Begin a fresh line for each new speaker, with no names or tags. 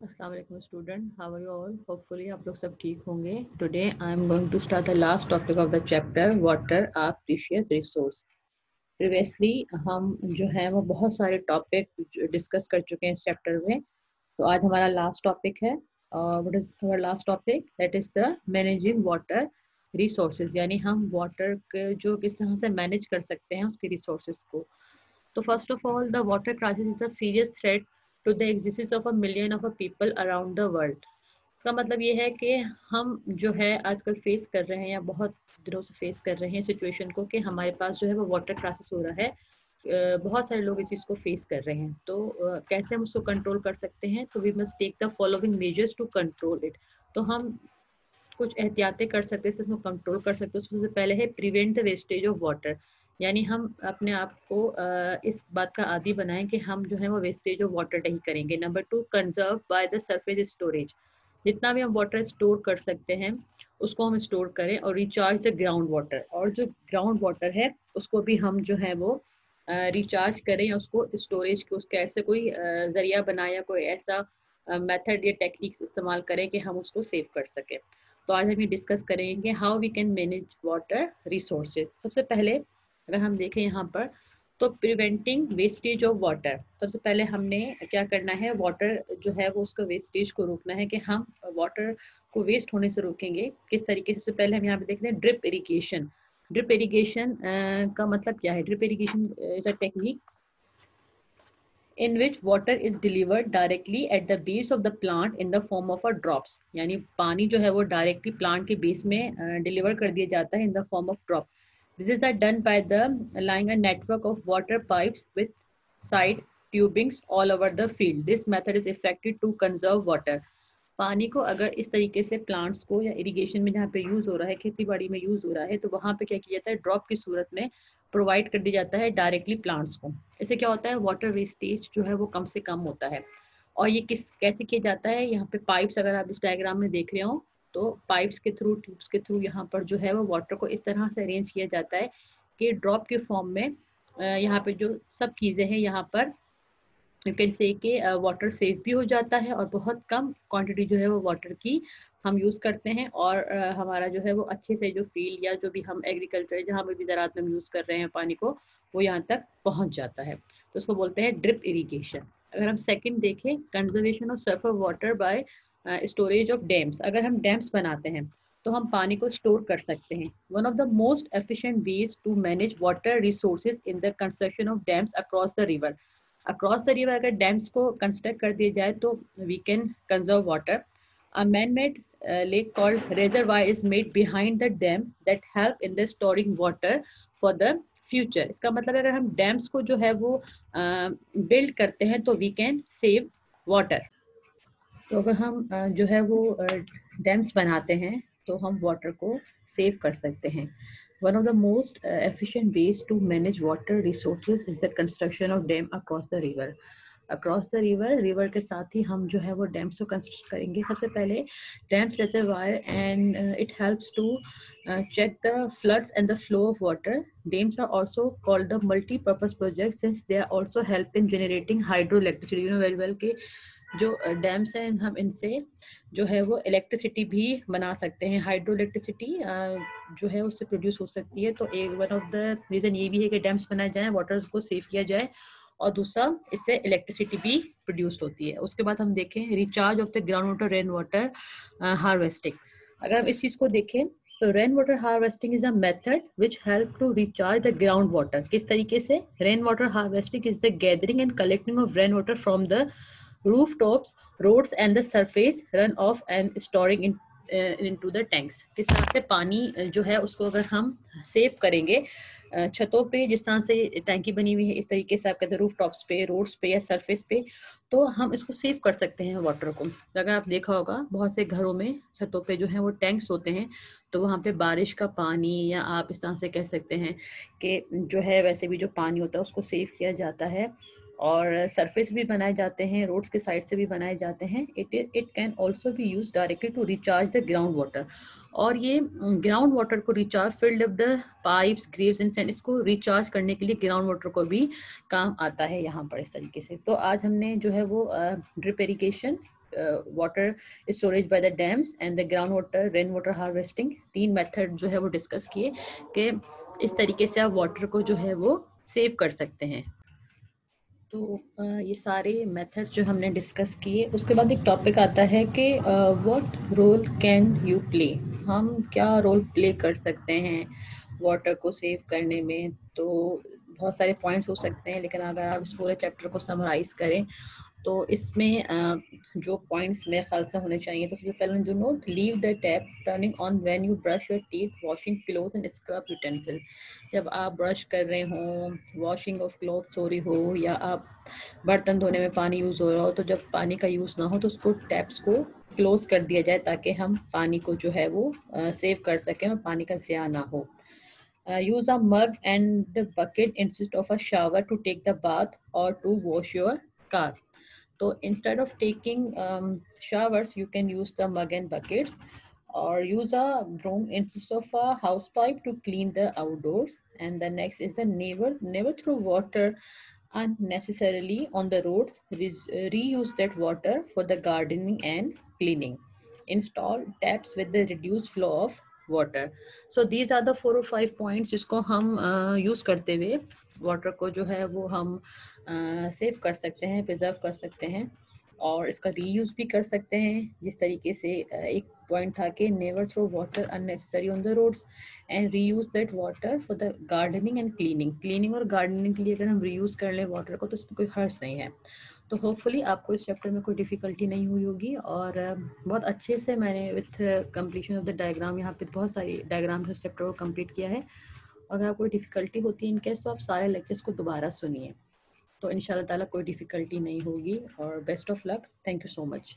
अस्सलाम वालेकुम student, how are you all? Hopefully आप लोग सब ठीक होंगे। Today I am going to start the last topic of the chapter water are precious resource. Previously हम जो है वो बहुत सारे टॉपिक डिस्कस कर चुके हैं इस चैप्टर में। तो आज हमारा लास्ट टॉपिक है। What is our last topic? That is the managing water resources, यानी हम वाटर के जो किस तरह से मैनेज कर सकते हैं उसके रिसोर्सेज को। तो first of all, the water crisis is a serious threat to the existence of a million of a people around the world. इसका मतलब ये है कि हम जो है आजकल फेस कर रहे हैं या बहुत दिनों से फेस कर रहे हैं सिचुएशन को कि हमारे पास जो है वो वाटर क्राइसिस हो रहा है। बहुत सारे लोग इस चीज़ को फेस कर रहे हैं। तो कैसे हम उसको कंट्रोल कर सकते हैं? तो we must take the following measures to control it. तो हम कुछ एहतियातें कर सकते हैं, इसमें कंट्रोल कर सकते हैं। सबसे पहले है prevent the wastage of water, यानी हम अपने आप को इस बात का आदी बनाएं कि हम जो है वो वेस्टेज ऑफ वाटर नहीं करेंगे। Number two, conserve by the surface storage. जितना भी हम वाटर स्टोर कर सकते हैं उसको हम स्टोर करें। और रिचार्ज द ग्राउंड वाटर, और जो ग्राउंड वाटर है उसको भी हम जो है वो रिचार्ज करें या उसको स्टोरेज को उसका ऐसे कोई जरिया बनाए या कोई ऐसा मेथड या टेक्निक्स इस्तेमाल करें कि हम उसको सेव कर सकें। तो आज हम ये डिस्कस करेंगे how we can manage water resources. सबसे पहले अगर हम देखें यहाँ पर, तो प्रिवेंटिंग वेस्टेज ऑफ वाटर। सबसे पहले हमने क्या करना है, वाटर जो है वो उसका वेस्टेज को रोकना है कि हम वाटर को वेस्ट होने से रोकेंगे किस तरीके से। सबसे पहले हम यहाँ पे देखते हैं ड्रिप इरिगेशन। ड्रिप इरिगेशन का मतलब क्या है? Drip irrigation is a technique in which water is delivered directly at the base of the plant in the form of a drops। यानी पानी जो है वो डायरेक्टली प्लांट के बेस में डिलीवर कर दिया जाता है in the form of drop. This is done by the lying a network of water pipes with side tubings all over the field. This method is effective to conserve water. पानी को अगर इस तरीके से प्लांट्स को या irrigation में जहाँ पे यूज हो रहा है, खेती बाड़ी में यूज हो रहा है, तो वहाँ पे क्या किया जाता है, ड्रॉप की सूरत में प्रोवाइड कर दिया जाता है डायरेक्टली प्लांट्स को। इससे क्या होता है, वाटर वेस्टेज जो है वो कम से कम होता है। और ये किस कैसे किया जाता है? यहाँ पे पाइप्स, अगर आप इस डायग्राम में देख रहे हो, तो पाइप्स के थ्रू, ट्यूब्स के थ्रू यहाँ पर जो है वो वाटर को इस तरह से अरेंज किया जाता है कि ड्रॉप के फॉर्म में यहाँ पे जो सब चीज़ें हैं यहाँ पर यू कैन से कि वाटर सेव भी हो जाता है और बहुत कम क्वांटिटी जो है वो वाटर की हम यूज़ करते हैं। और हमारा जो है वो अच्छे से जो फील्ड या जो भी हम एग्रीकल्चर जहाँ पे भी ज़रात में हम यूज़ कर रहे हैं पानी को, वो यहाँ तक पहुँच जाता है। तो उसको बोलते हैं ड्रिप इरीगेशन। अगर हम सेकंड देखें, conservation of surface water bye storage of dams. अगर हम डैम्स बनाते हैं तो हम पानी को स्टोर कर सकते हैं। One of the most efficient ways to manage water resources in the construction of dams across the river. Across the river अगर डैम्स को कंस्ट्रक्ट कर दिया जाए तो we can conserve water. A man made lake called reservoir is made behind the dam that help in the storing water for the future। इसका मतलब अगर हम डैम्स को जो है वो बिल्ड करते हैं तो वी कैन सेव वाटर। तो अगर हम जो है वो डैम्स बनाते हैं तो हम वाटर को सेव कर सकते हैं। One of the most efficient ways to manage water resources is the construction of dam across the river. Across the river, river के साथ ही हम जो है वो डैम्स को कंस्ट्रक्ट करेंगे। सबसे पहले dams reservoir and it helps to check the floods and the flow of water। Dams are also called the multi-purpose projects since they are also help in generating hydroelectricity। You know very well कि जो dams हैं हम इनसे जो है वो electricity भी बना सकते हैं। हाइड्रो इलेक्ट्रिसिटी जो है उससे प्रोड्यूस हो सकती है। तो एक वन ऑफ द रीज़न ये भी है कि डैम्स बनाए जाएँ, वाटर को सेव किया जाए, और दूसरा इससे इलेक्ट्रिसिटी भी प्रोड्यूस होती है। उसके बाद हम देखें recharge of the ground water, rain water harvesting. अगर हम इस चीज़ को देखें तो rain water harvesting is a method which help to recharge the ground water. किस तरीके से? Rain water harvesting is the gathering and collecting of rain water from the rooftops, roads and the surface runoff and storing into the tanks। किस तरह से पानी जो है उसको अगर हम सेव करेंगे छतों पे, जिस तरह से टैंकी बनी हुई है इस तरीके से आप कहते हैं रूफ टॉप्स पे, रोड्स पे या सरफेस पे, तो हम इसको सेव कर सकते हैं वाटर को। अगर आप देखा होगा बहुत से घरों में छतों पे जो है वो टैंक्स होते हैं, तो वहाँ पे बारिश का पानी, या आप इस तरह से कह सकते हैं कि जो है वैसे भी जो पानी होता है उसको सेव किया जाता है। और सरफेस भी बनाए जाते हैं, रोड्स के साइड से भी बनाए जाते हैं। It can also be use directly to recharge the ground water. और ये ग्राउंड वाटर को recharge, filled of the pipes, graves and sand, इसको रिचार्ज करने के लिए ग्राउंड वाटर को भी काम आता है यहाँ पर इस तरीके से। तो आज हमने जो है वो drip irrigation, water storage by the dams and the ground water rain water harvesting. 3 method जो है वो डिस्कस किए कि इस तरीके से आप वाटर को जो है वो सेव कर सकते हैं। तो ये सारे मेथड्स जो हमने डिस्कस किए, उसके बाद एक टॉपिक आता है कि what role can you play, हम क्या रोल प्ले कर सकते हैं वाटर को सेव करने में। तो बहुत सारे पॉइंट्स हो सकते हैं, लेकिन अगर आप इस पूरे चैप्टर को समराइज करें तो इसमें जो पॉइंट्स मेरे ख्याल से होने चाहिए, तो सबसे पहले do not leave the tap turning on when you brush your teeth, washing cloth and scrub utensil. जब आप ब्रश कर रहे हो, वॉशिंग ऑफ क्लोथ्स हो रही हो, या आप बर्तन धोने में पानी यूज़ हो रहा हो, तो जब पानी का यूज़ ना हो तो उसको टैप्स को क्लोज कर दिया जाए ताकि हम पानी को जो है वो सेव कर सकें और पानी का ज़िया ना हो। Use a mug and bucket instead of a shower to take the bath or to wash your car. So instead of taking showers, you can use the mug and buckets, or use a broom instead of a house pipe to clean the outdoors. And the next is the never throw water unnecessarily on the roads. Reuse that water for the gardening and cleaning. Install taps with the reduced flow of water. So these are the 4 or 5 points जिसको हम use करते हुए water को जो है वो हम save कर सकते हैं, प्रिजर्व कर सकते हैं, और इसका रीयूज़ भी कर सकते हैं। जिस तरीके से एक पॉइंट था कि never throw water unnecessary on the roads and reuse that water for the gardening and cleaning और गार्डनिंग के लिए अगर हम रीयूज़ कर लें वाटर को तो इसमें कोई हर्ज नहीं है। तो होपफुली आपको इस चैप्टर में कोई डिफ़िकल्टी नहीं हुई होगी, और बहुत अच्छे से मैंने with completion of the diagram यहाँ पे बहुत सारी डायग्राम से इस चैप्टर को कंप्लीट किया है। अगर आपको कोई डिफ़िकल्टी होती है इन केस, तो आप सारे लेक्चर्स को दोबारा सुनिए, तो इंशाल्लाह ताला कोई डिफ़िकल्टी नहीं होगी। और best of luck, thank you so much.